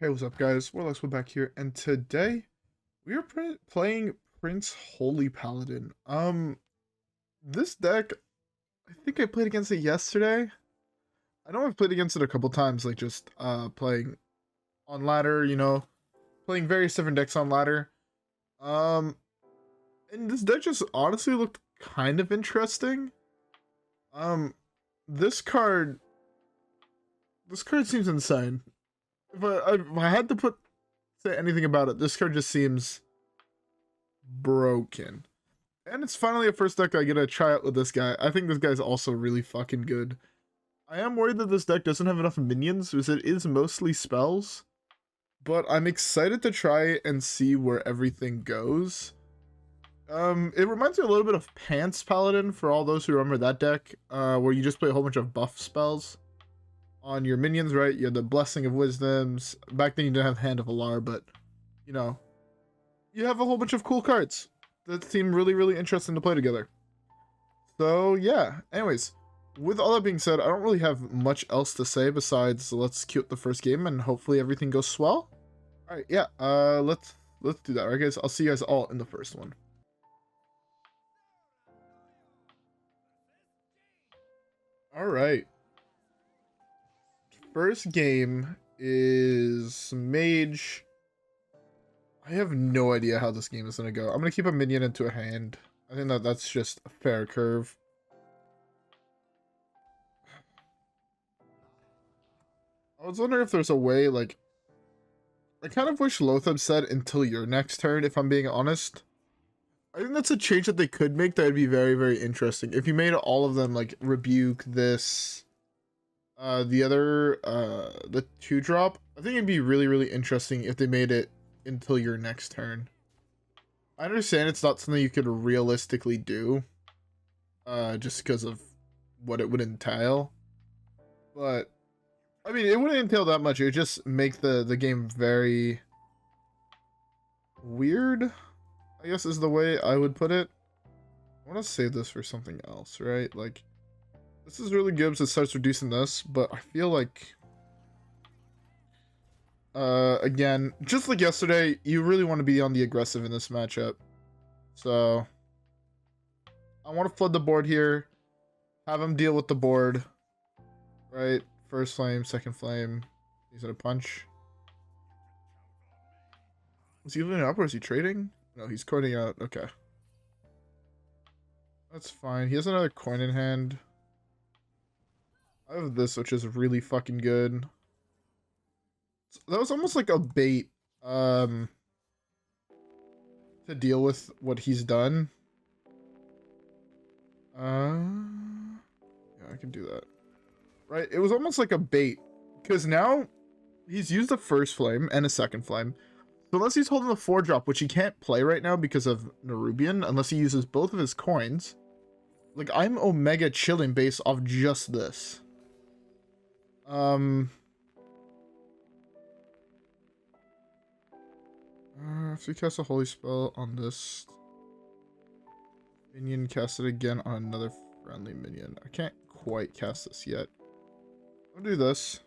Hey, what's up, guys? WhirlXbow back here, and today we are playing PrinceHoly Paladin. This deck, I think I played against it yesterday. I know I've played against it a couple times, like just playing on ladder, playing various different decks on ladder. Um, and this deck just honestly looked kind of interesting. Um, this card, this card seems insane. If I had to say anything about it, this card just seems broken. And it's finally a first deck I get to try out with this guy. I think this guy's also really fucking good. I am worried that this deck doesn't have enough minions, because it is mostly spells. But I'm excited to try and see where everything goes. It reminds me a little bit of Pants Paladin, for all those who remember that deck, where you just play a whole bunch of buff spells on your minions, right? You had the Blessing of Wisdoms. Back then you didn't have Hand of Alar, but, you have a whole bunch of cool cards that seem really, really interesting to play together. So, yeah. Anyways, with all that being said, I don't really have much else to say besides let's queue up the first game and hopefully everything goes swell. Alright, yeah. Let's do that, right, guys? I'll see you guys all in the first one. Alright. First game is Mage. I have no idea how this game is going to go. I'm going to keep a minion into a hand. I think that's just a fair curve. I was wondering if there's a way, like... I kind of wish Loatheb said until your next turn, if I'm being honest. I think that's a change that they could make that would be very, very interesting. If you made all of them, like, Rebuke, this... the other, the 2-drop, I think it'd be really, really interesting if they made it until your next turn. I understand it's not something you could realistically do, just because of what it would entail. But, I mean, it wouldn't entail that much. It would just make the game very weird, I guess is the way I would put it. I want to save this for something else, right? Like, this is really good because it starts reducing this, but I feel like, again, just like yesterday, you really want to be on the aggressive in this matchup. So, I want to flood the board here, have him deal with the board, right? First flame, second flame. He's at a punch. Is he leveling up or is he trading? No, he's coining out. Okay. That's fine. He has another coin in hand. I have this, which is really fucking good. That was almost like a bait, to deal with what he's done. Yeah, I can do that. Right, it was almost like a bait, because now he's used a first flame and a second flame. So unless he's holding the 4-drop, which he can't play right now because of Nerubian, unless he uses both of his coins. Like, I'm Omega chilling based off just this. If you cast a holy spell on this minion, cast it again on another friendly minion. I can't quite cast this yet. I'll do this.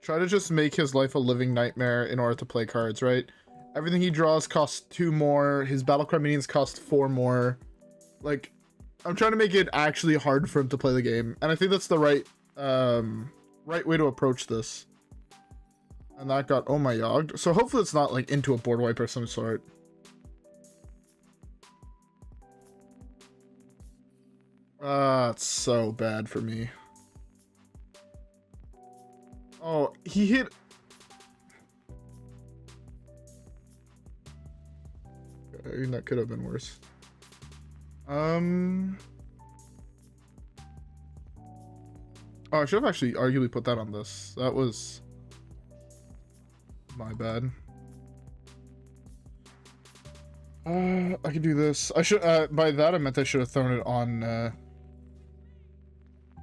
Try to just make his life a living nightmare in order to play cards, right? Everything he draws costs 2 more. His battlecry minions cost 4 more. Like, I'm trying to make it actually hard for him to play the game. And I think that's the right way to approach this. And that got My Yogg. So hopefully it's not like into a board wipe or some sort. It's so bad for me. Oh, he hit... Okay, that could have been worse. Oh, I should have actually arguably put that on this. That was my bad. I could do this. I should, by that I meant I should have thrown it on,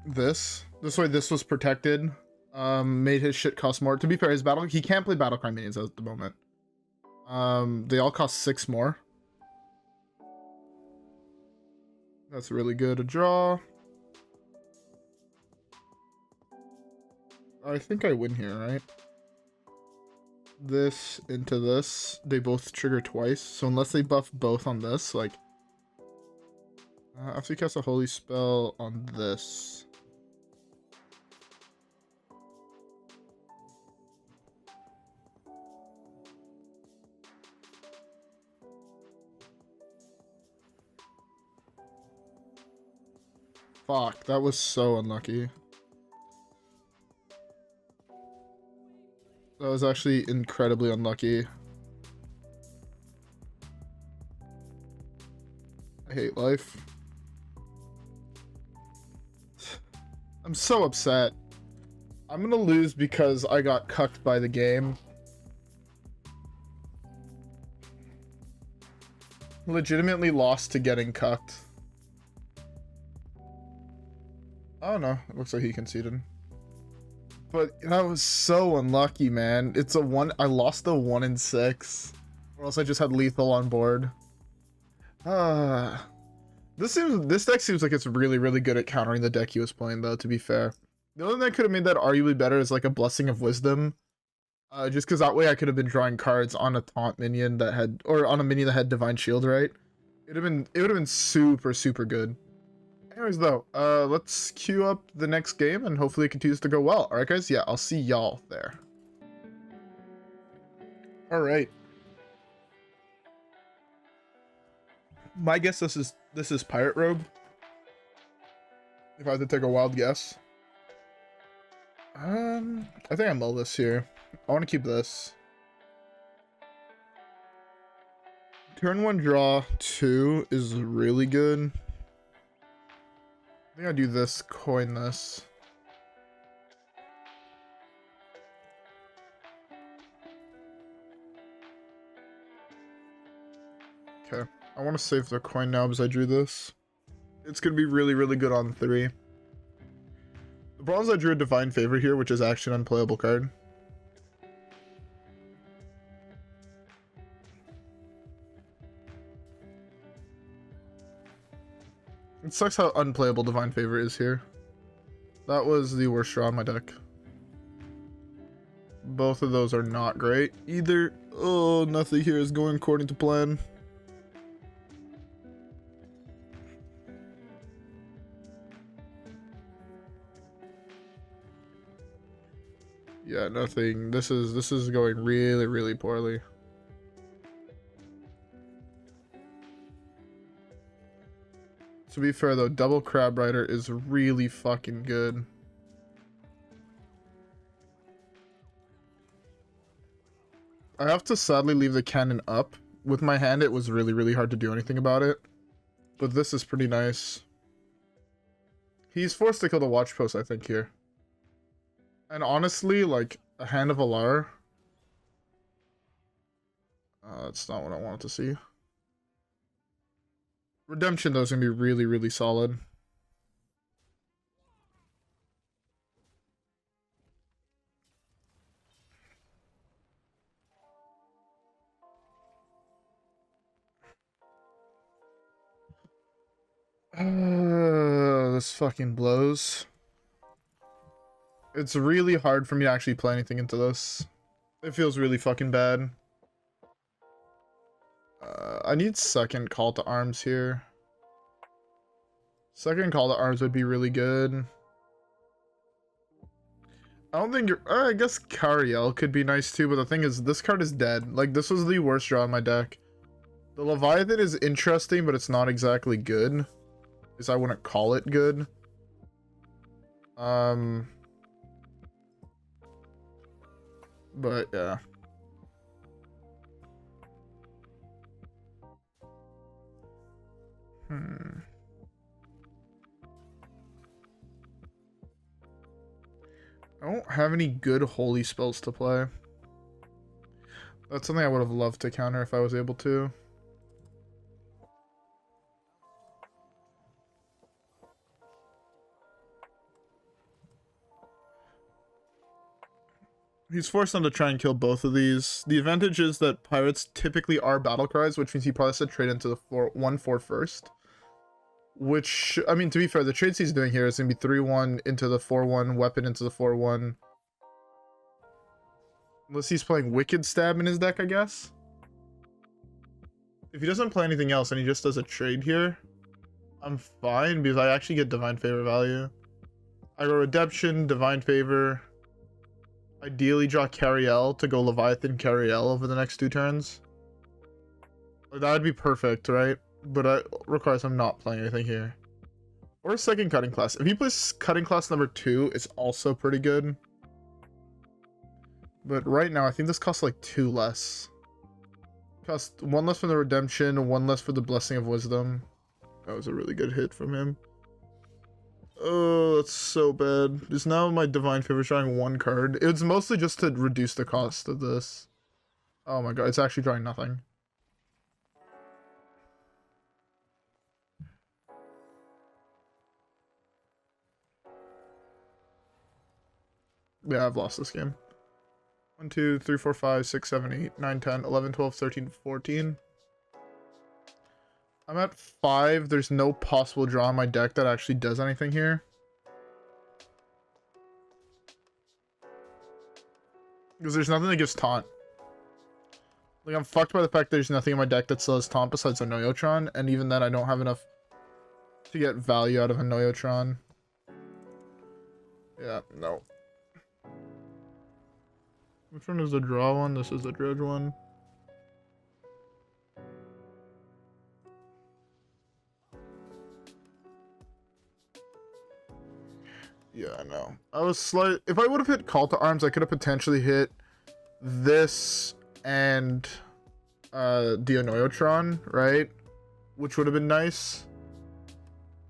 this. This way this was protected. Made his shit cost more. To be fair, he can't play battlecry minions at the moment. They all cost 6 more. That's really good. A draw. I think I win here, right? This into this. They both trigger twice. So unless they buff both on this, like... after you cast a holy spell on this... Fuck, that was so unlucky. That was actually incredibly unlucky. I hate life. I'm so upset. I'm gonna lose because I got cucked by the game. Legitimately lost to getting cucked. Oh no, it looks like he conceded. But that was so unlucky, man. It's a one. I lost the 1 in 6, or else I just had lethal on board. This deck seems like it's really, really good at countering the deck he was playing, though. To be fair, the only thing that could have made that arguably better is like a Blessing of Wisdom, just because that way I could have been drawing cards on a taunt minion that had, or on a minion that had Divine Shield, right? It would have been super, super good. Anyways, though, let's queue up the next game, and hopefully it continues to go well. Alright, guys? Yeah, I'll see y'all there. Alright. My guess this is Pirate Robe. If I had to take a wild guess. I think I mull this here. I want to keep this. Turn 1 draw 2 is really good. I think I'll do this, coin this. Okay, I want to save the coin now because I drew this. It's going to be really, really good on 3. The problem is I drew a Divine Favor here, which is actually an unplayable card. It sucks how unplayable Divine Favor is here. That was the worst draw on my deck. Both of those are not great either. Oh, nothing here is going according to plan. Yeah, nothing. This is going really, really poorly. To be fair though, double Crabrider is really fucking good. I have to sadly leave the cannon up. With my hand, it was really, really hard to do anything about it. But this is pretty nice. He's forced to kill the Watch Post, I think, here. And honestly, like, a Hand of Alar. That's not what I wanted to see. Redemption, though, is going to be really, really solid. This fucking blows. It's really hard for me to actually play anything into this. It feels really fucking bad. I need second call to arms here. Second call to arms would be really good. I don't think you're... I guess Cariel could be nice too, but the thing is, this card is dead. Like, this was the worst draw in my deck. The Leviathan is interesting, but it's not exactly good. Because I wouldn't call it good. But, yeah. I don't have any good holy spells to play. That's something I would have loved to counter if I was able to. He's forced them to try and kill both of these. The advantage is that pirates typically are battle cries, which means he probably said trade into the 1/4 first. Which, I mean, to be fair, the trades he's doing here is going to be 3-1 into the 4-1, weapon into the 4-1, Unless he's playing Wicked Stab in his deck, I guess. If he doesn't play anything else and he just does a trade here, I'm fine because I actually get Divine Favor value. I go Redemption, Divine Favor. Ideally draw Cariel to go Leviathan Cariel over the next 2 turns. Like, that would be perfect, right? But it requires him not playing anything here. Or a second Cutting Class. If he plays Cutting Class number 2, it's also pretty good. But right now, I think this costs like 2 less. Cost 1 less for the Redemption, 1 less for the Blessing of Wisdom. That was a really good hit from him. Oh, that's so bad. Just now my Divine Favor drawing 1 card. It's mostly just to reduce the cost of this. Oh my god, it's actually drawing nothing. Yeah, I've lost this game. 1, 2, 3, 4, 5, 6, 7, 8, 9, 10, 11, 12, 13, 14. I'm at 5. There's no possible draw in my deck that actually does anything here. Because there's nothing that gives taunt. Like, I'm fucked by the fact there's nothing in my deck that still has taunt besides Annoy-o-Tron, and even then I don't have enough to get value out of Annoy-o-Tron. Yeah, no. Which one is the draw one? This is the dredge one. Yeah, I know. I was slight. If I would have hit Call to Arms, I could have potentially hit this and the Annoy-o-Tron, right? Which would have been nice.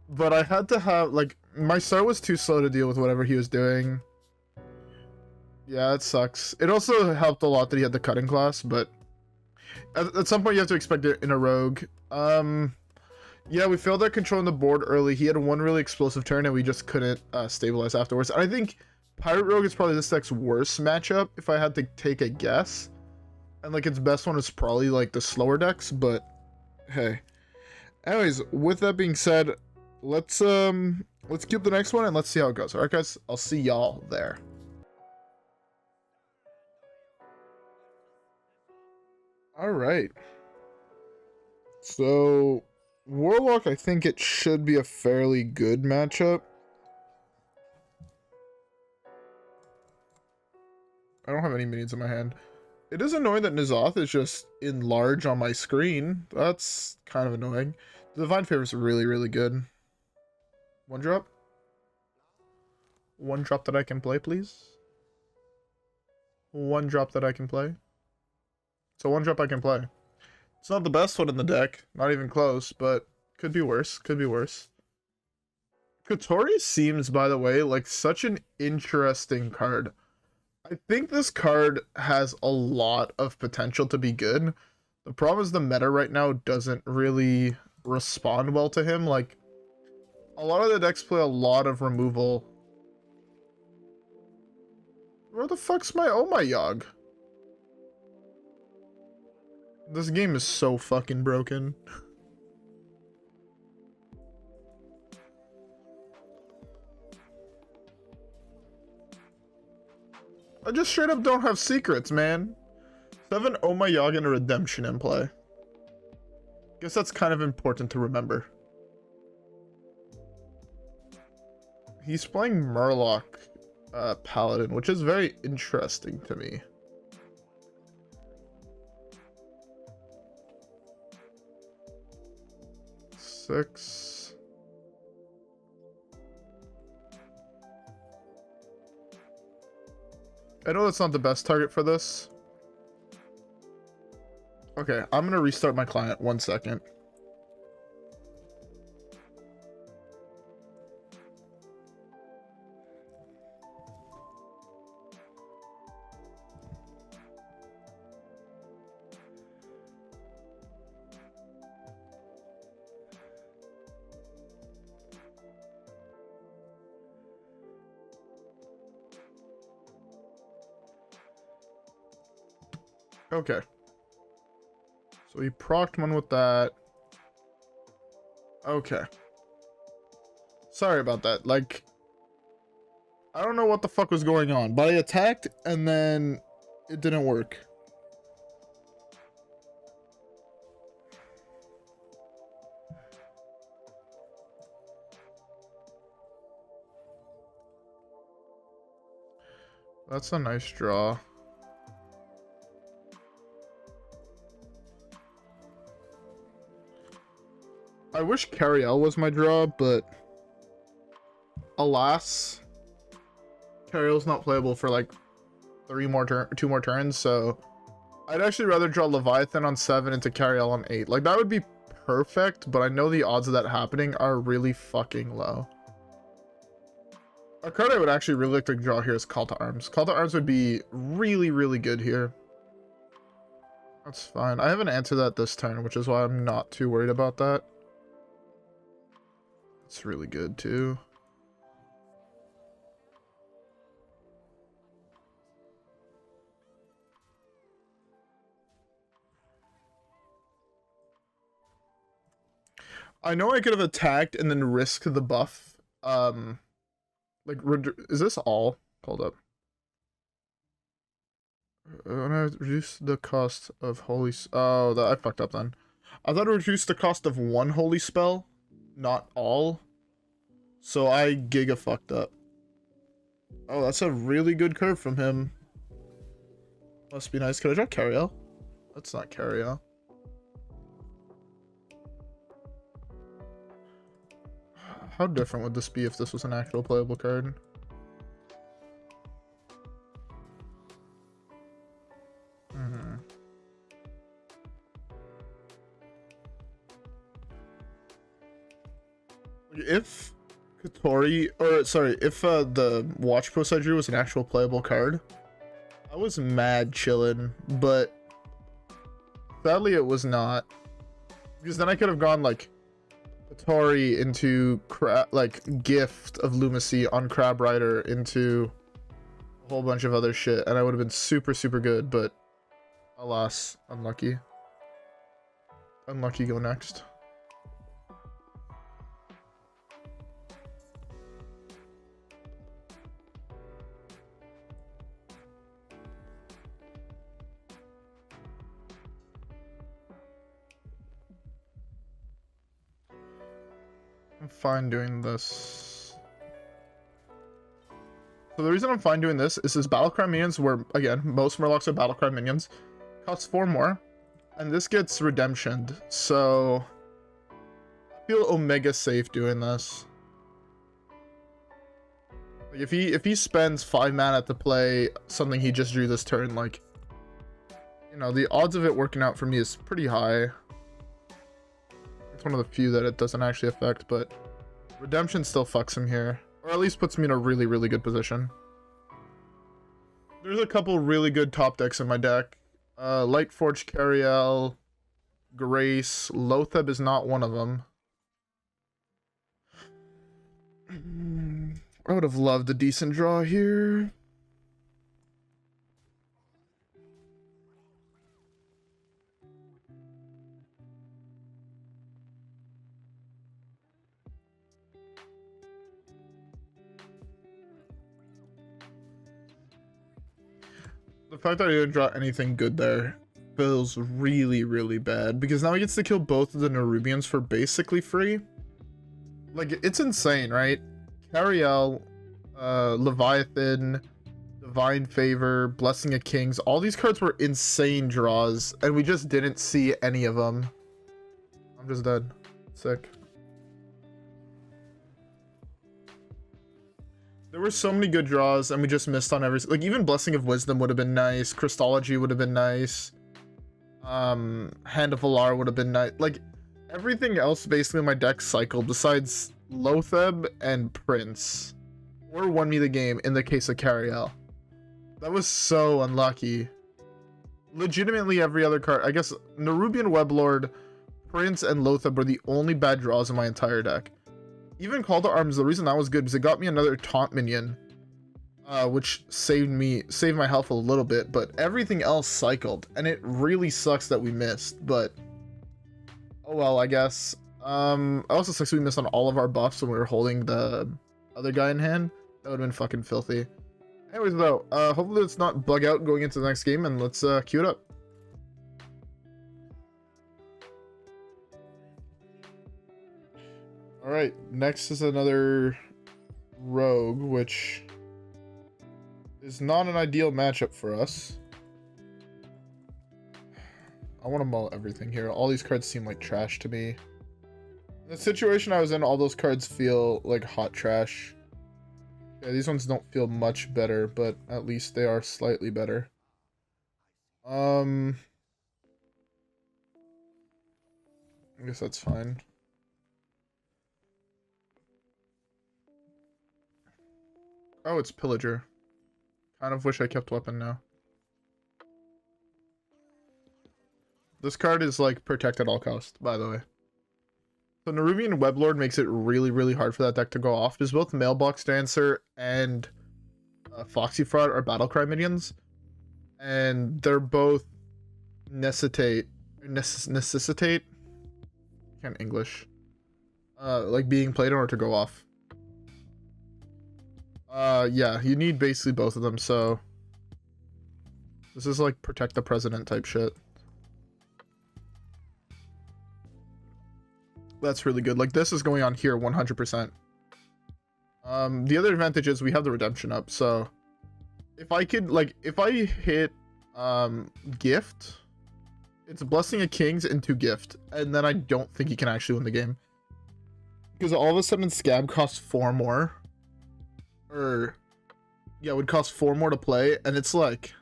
But I had to have, like, my start was too slow to deal with whatever he was doing. Yeah, it sucks. It also helped a lot that he had the Cutting Class, but at some point you have to expect it in a rogue. Yeah, we failed at controlling the board early. He had 1 really explosive turn, and we just couldn't stabilize afterwards. And I think Pirate Rogue is probably this deck's worst matchup, if I had to take a guess. And, like, its best one is probably, like, the slower decks, but hey. Anyways, with that being said, let's keep the next one, and let's see how it goes. Alright, guys? I'll see y'all there. Alright. So Warlock, I think it should be a fairly good matchup. I don't have any minions in my hand. It is annoying that N'Zoth is just in large on my screen. That's kind of annoying. The Divine Favor is really, really good. 1 drop? 1 drop that I can play, please? 1 drop that I can play? So 1 drop I can play. It's not the best one in the deck, not even close, but could be worse, could be worse. Kotori seems, by the way, like such an interesting card. I think this card has a lot of potential to be good. The problem is the meta right now doesn't really respond well to him. Like, a lot of the decks play a lot of removal. Where the fuck's my My Yogg? This game is so fucking broken. I just straight up don't have secrets, man. 7 My Yogg and a Redemption in play. Guess that's kind of important to remember. He's playing Murloc Paladin, which is very interesting to me. Six. I know that's not the best target for this. Okay, I'm gonna restart my client 1 second. Okay. So he procced 1 with that. Okay. Sorry about that. Like, I don't know what the fuck was going on, but I attacked and then It didn't work. That's a nice draw. I wish Cariel was my draw, but alas, Cariel's not playable for like 2 more turns, so I'd actually rather draw Leviathan on 7 into Cariel on 8. Like, that would be perfect, but I know the odds of that happening are really fucking low. A card I would actually really like to draw here is Call to Arms. Call to Arms would be really, really good here. That's fine. I haven't answered that this turn, which is why I'm not too worried about that. It's really good, too. I know I could have attacked and then risked the buff. Like, is this all? Hold up. When I reduce the cost of holy... Oh, I fucked up then. I thought it reduced the cost of 1 holy spell, not all. So I giga fucked up. Oh, that's a really good curve from him. Must be nice. Could I draw Cariel? That's not Cariel. How different would this be if this was an actual playable card? If Kotori, or sorry, if the Watch Post I drew was an actual playable card, I was mad chillin', but sadly it was not. Because then I could have gone like Kotori into like Gift of Lumacy on Crabrider into a whole bunch of other shit, and I would have been super, super good, but alas, unlucky. Unlucky go next. I'm fine doing this. So the reason I'm fine doing this is his Battlecry minions, where, again, most Murlocs are Battlecry minions, costs 4 more, and this gets redemptioned, so I feel Omega safe doing this. Like, if he spends 5 mana to play something he just drew this turn, like, you know, the odds of it working out for me is pretty high. It's one of the few that it doesn't actually affect, but redemption still fucks him here. Or at least puts me in a really, really good position. There's a couple really good top decks in my deck. Lightforged Cariel, Grace, Loatheb is not one of them. I would have loved a decent draw here. The fact that I didn't draw anything good there feels really, really bad, because now he gets to kill both of the Nerubians for basically free. Like, it's insane, right? Cariel, Leviathan, Divine Favor, Blessing of Kings, all these cards were insane draws, and we just didn't see any of them. I'm just dead. Sick. There were so many good draws, and we just missed on every... Like, even Blessing of Wisdom would have been nice. Crystology would have been nice. Hand of Valar would have been nice. Like, everything else basically in my deck cycled besides Loatheb and Prince. Or won me the game in the case of Cariel. That was so unlucky. Legitimately every other card... I guess Nerub'ar Weblord, Prince, and Loatheb were the only bad draws in my entire deck. Even Call to Arms, the reason that was good because it got me another taunt minion, which saved my health a little bit, but everything else cycled, and it really sucks that we missed, but oh well, I guess. It also sucks we missed on all of our buffs when we were holding the other guy in hand. That would have been fucking filthy. Anyways, though, hopefully let's not bug out going into the next game, and let's queue it up. Alright, next is another rogue, which is not an ideal matchup for us. I want to mull everything here. All these cards seem like trash to me. In the situation I was in, all those cards feel like hot trash. Yeah, these ones don't feel much better, but at least they are slightly better. I guess that's fine. Oh, it's Pillager. Kind of wish I kept weapon now. This card is like protect at all cost, by the way. So Nerub'ar Weblord makes it really, really hard for that deck to go off. Because both Mailbox Dancer and Foxy Fraud are Battlecry minions. And they're both necessitate, can't English. Like being played in order to go off. Yeah, you need basically both of them, so this is like protect the president type shit. That's really good. Like, this is going on here 100%. The other advantage is we have the redemption up, so if I could, like, if I hit gift, it's Blessing of Kings into gift, and then I don't think he can actually win the game. Because all of a sudden Scab costs 4 more. Or, yeah, it would cost 4 more to play, and it's like,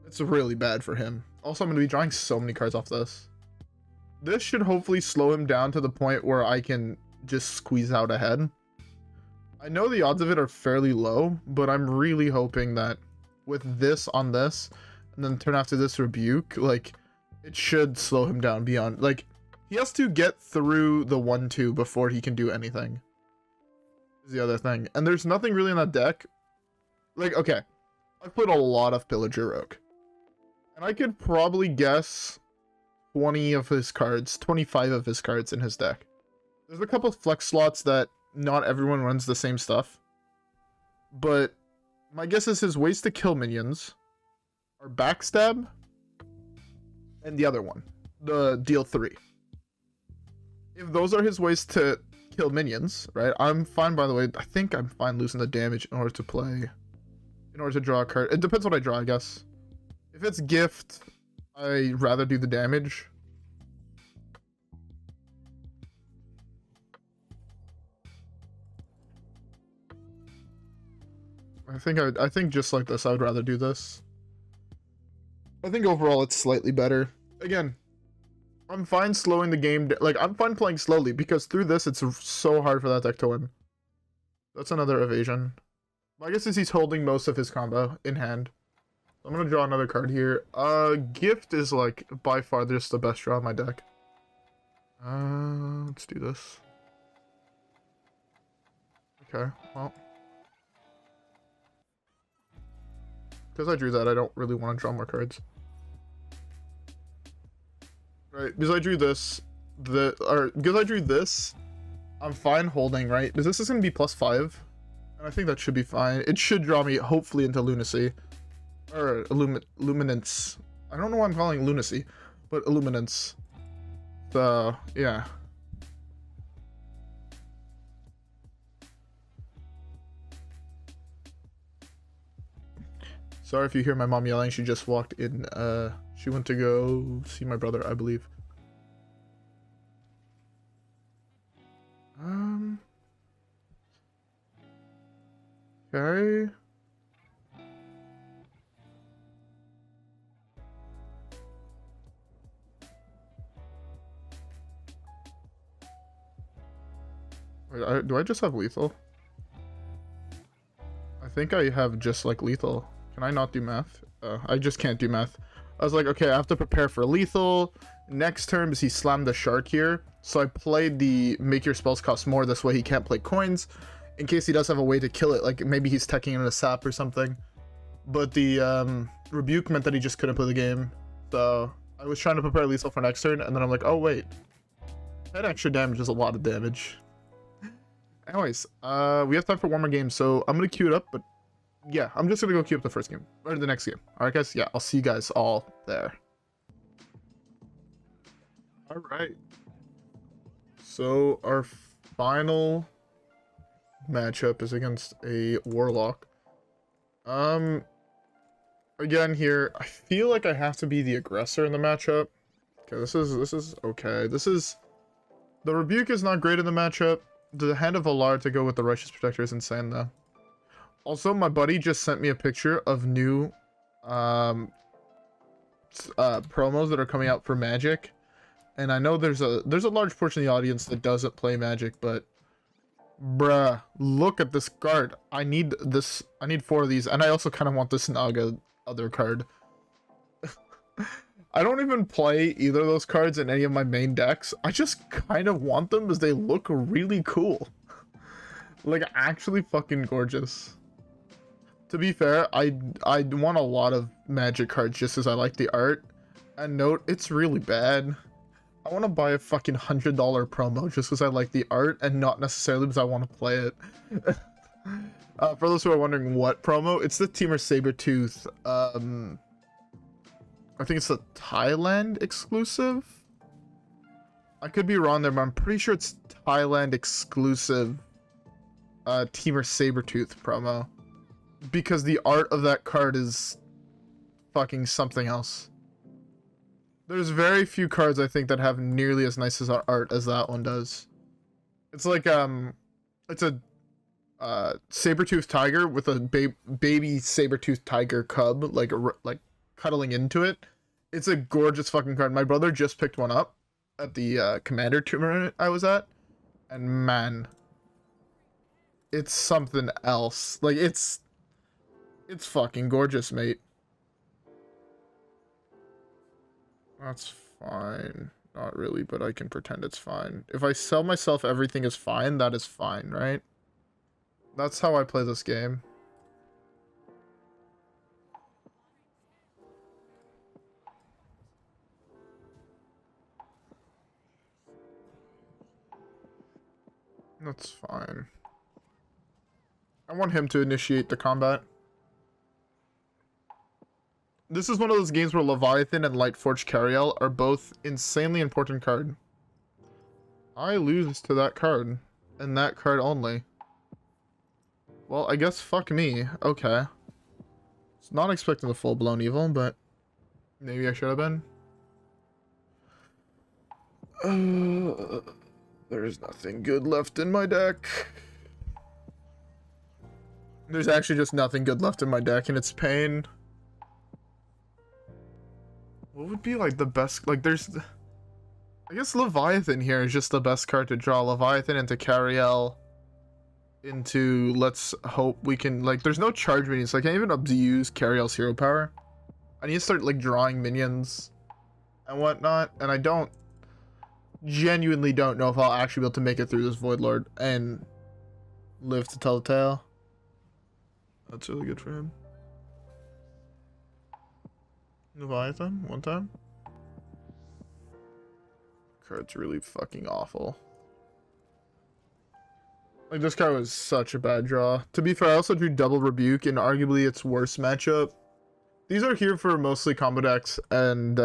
it's really bad for him. Also, I'm going to be drawing so many cards off this. This should hopefully slow him down to the point where I can just squeeze out ahead. I know the odds of it are fairly low, but I'm really hoping that with this on this, and then turn after this Rebuke, like, it should slow him down beyond, like, he has to get through the 1-2 before he can do anything. Is the other thing. And there's nothing really in that deck. Like, okay, I've played a lot of Pillager Rogue. And I could probably guess 20 of his cards, 25 of his cards in his deck. There's a couple of flex slots that not everyone runs the same stuff. But my guess is his ways to kill minions are Backstab and the other one, the deal 3. If those are his ways to kill minions, right? I'm fine, by the way. I think I'm fine losing the damage in order to play, in order to draw a card. It depends what I draw, I guess. If it's gift, I'd rather do the damage. I think just like this, I would rather do this. I think overall it's slightly better. Again, I'm fine slowing the game. Like, I'm fine playing slowly because through this, it's so hard for that deck to win. That's another evasion. I guess he's holding most of his combo in hand. I'm gonna draw another card here. Gift is like by far just the best draw in my deck. Let's do this. Okay, well. Because I drew that, I don't really want to draw more cards. Right, because I drew this, because I drew this, I'm fine holding, right? Because this is going to be +5, and I think that should be fine. It should draw me, hopefully, into Lunacy. Or Luminance. I don't know why I'm calling it Lunacy, but Illuminance. So, yeah. Sorry if you hear my mom yelling, she just walked in. She went to go see my brother, I believe. Okay. Wait, do I just have lethal? I think I have just like lethal. Can I not do math? I just can't do math. I was like, okay, I have to prepare for lethal. Next turn is he slammed the shark here. So I played the make your spells cost more. This way he can't play coins. In case he does have a way to kill it. Like maybe he's teching in a sap or something. But the rebuke meant that he just couldn't play the game. So I was trying to prepare lethal for next turn. And then I'm like, oh wait. That extra damage is a lot of damage. Anyways, we have time for one more game. So I'm going to queue it up. But yeah, I'm just gonna go queue up the first game, or the next game. Alright, guys? Yeah, I'll see you guys all there. Alright. So, our final matchup is against a Warlock. Again here, I feel like I have to be the aggressor in the matchup. Okay, this is okay. The Rebuke is not great in the matchup. The Hand of Valar to go with the Righteous Protector is insane though. Also, my buddy just sent me a picture of new promos that are coming out for Magic. And I know there's a large portion of the audience that doesn't play Magic, but bruh, look at this card. I need 4 of these, and I also kind of want this Naga other card. I don't even play either of those cards in any of my main decks. I just kind of want them as they look really cool. Like, actually fucking gorgeous. To be fair, I want a lot of Magic cards just as I like the art. And note, it's really bad. I want to buy a fucking $100 promo just because I like the art and not necessarily because I want to play it. For those who are wondering what promo, it's the Teamer Sabertooth. I think it's the Thailand exclusive. I could be wrong there, but I'm pretty sure it's Thailand exclusive Teamer Sabertooth promo. Because the art of that card is fucking something else. There's very few cards I think that have nearly as nice as art as that one does. It's like it's a saber-toothed tiger with a baby saber-toothed tiger cub like cuddling into it. It's a gorgeous fucking card. My brother just picked one up at the commander tournament I was at, and man, it's something else. Like it's fucking gorgeous, mate. That's fine. Not really, but I can pretend it's fine. If I sell myself everything is fine, that is fine, right? That's how I play this game. That's fine. I want him to initiate the combat. This is one of those games where Leviathan and Lightforged Cariel are both insanely important card. I lose to that card, and that card only. Well, I guess fuck me. Okay. It's not expecting the full-blown evil, but maybe I should have been. There's nothing good left in my deck. There's actually just nothing good left in my deck, and it's pain. What would be like the best, like there's, I guess Leviathan here is just the best card to draw. Leviathan into Cariel, into, let's hope we can, like there's no charge minions, so I can't even abuse Cariel's hero power. I need to start like drawing minions and whatnot, and I genuinely don't know if I'll actually be able to make it through this Voidlord and live to tell the tale. That's really good for him. Leviathan, one time. Card's really fucking awful. Like, this card was such a bad draw. To be fair, I also drew double Rebuke in arguably its worst matchup. These are here for mostly combo decks, and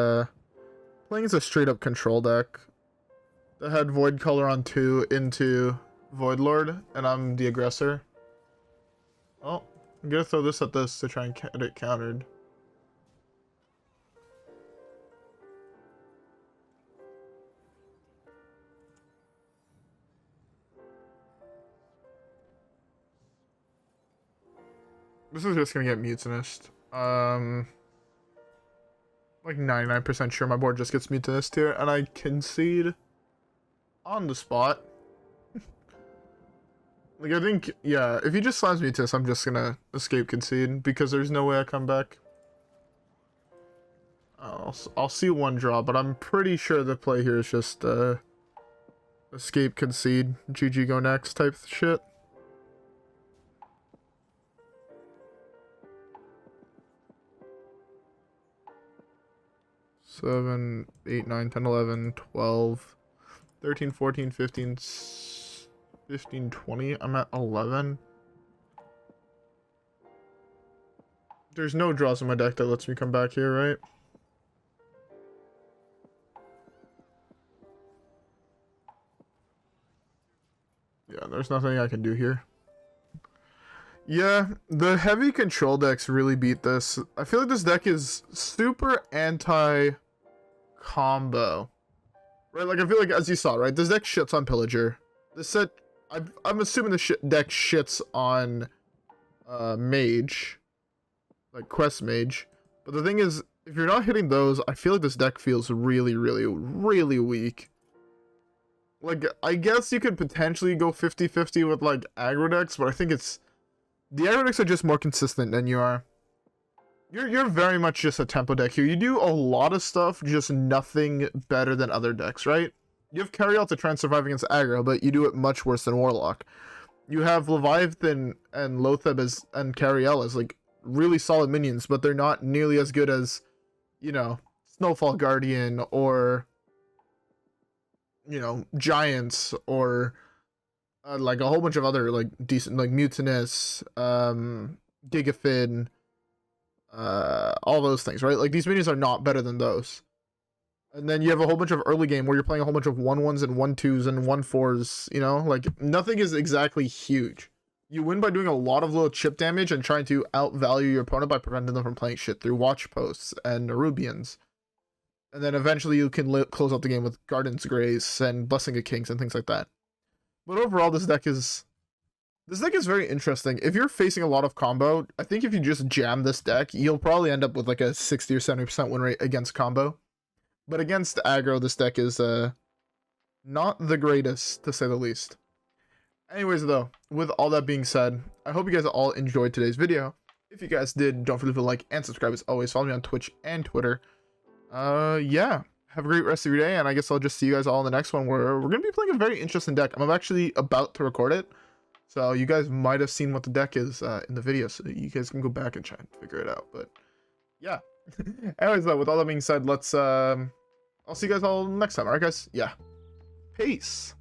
playing as a straight up control deck that had Void Color on 2 into Voidlord, and I'm the aggressor. Oh, I'm gonna throw this at this to try and get it countered. This is just gonna get mutinous. Like 99% sure my board just gets mutinous here, and I concede on the spot. Like, I think, yeah, if he just slams mutinous, I'm just gonna escape concede, because there's no way I come back. I'll see one draw, but I'm pretty sure the play here is just, escape concede, GG go next type shit. 7, 8, 9, 10, 11, 12, 13, 14, 15, 15, 20. I'm at 11. There's no draws in my deck that lets me come back here, right? Yeah, there's nothing I can do here. Yeah, the heavy control decks really beat this. I feel like this deck is super anti-combo. Right, like I feel like, as you saw, right, this deck shits on Pillager. This set, I'm assuming the deck shits on Mage. Like Quest Mage. But the thing is, if you're not hitting those, I feel like this deck feels really, really, really weak. Like, I guess you could potentially go 50-50 with, like, aggro decks, but I think it's... The aggro decks are just more consistent than you are. You're very much just a tempo deck here. You do a lot of stuff, just nothing better than other decks, right? You have Cariel to try and survive against aggro, but you do it much worse than Warlock. You have Leviathan and Loatheb and Cariel as, like, really solid minions, but they're not nearly as good as, you know, Snowfall Guardian or... you know, Giants, or like a whole bunch of other like decent, like Mutinous, Gigafin, all those things, right? Like these minions are not better than those. And then you have a whole bunch of early game where you're playing a whole bunch of 1/1s and 1/2s and 1/4s, you know, like nothing is exactly huge. You win by doing a lot of little chip damage and trying to outvalue your opponent by preventing them from playing shit through watch posts and Nerubians. And then eventually you can close out the game with Garden's Grace and Blessing of Kings and things like that. But overall, this deck is very interesting. If you're facing a lot of combo, I think if you just jam this deck, you'll probably end up with like a 60 or 70% win rate against combo. But against aggro, this deck is not the greatest, to say the least. Anyways, though, with all that being said, I hope you guys all enjoyed today's video. If you guys did, don't forget to like and subscribe as always. Follow me on Twitch and Twitter. Yeah, have a great rest of your day, and I guess I'll just see you guys all in the next one, where we're gonna be playing a very interesting deck. I'm actually about to record it, so you guys might have seen what the deck is in the video, so you guys can go back and try and figure it out. But yeah, anyways, though, with all that being said, let's I'll see you guys all next time. All right, guys? Yeah, peace.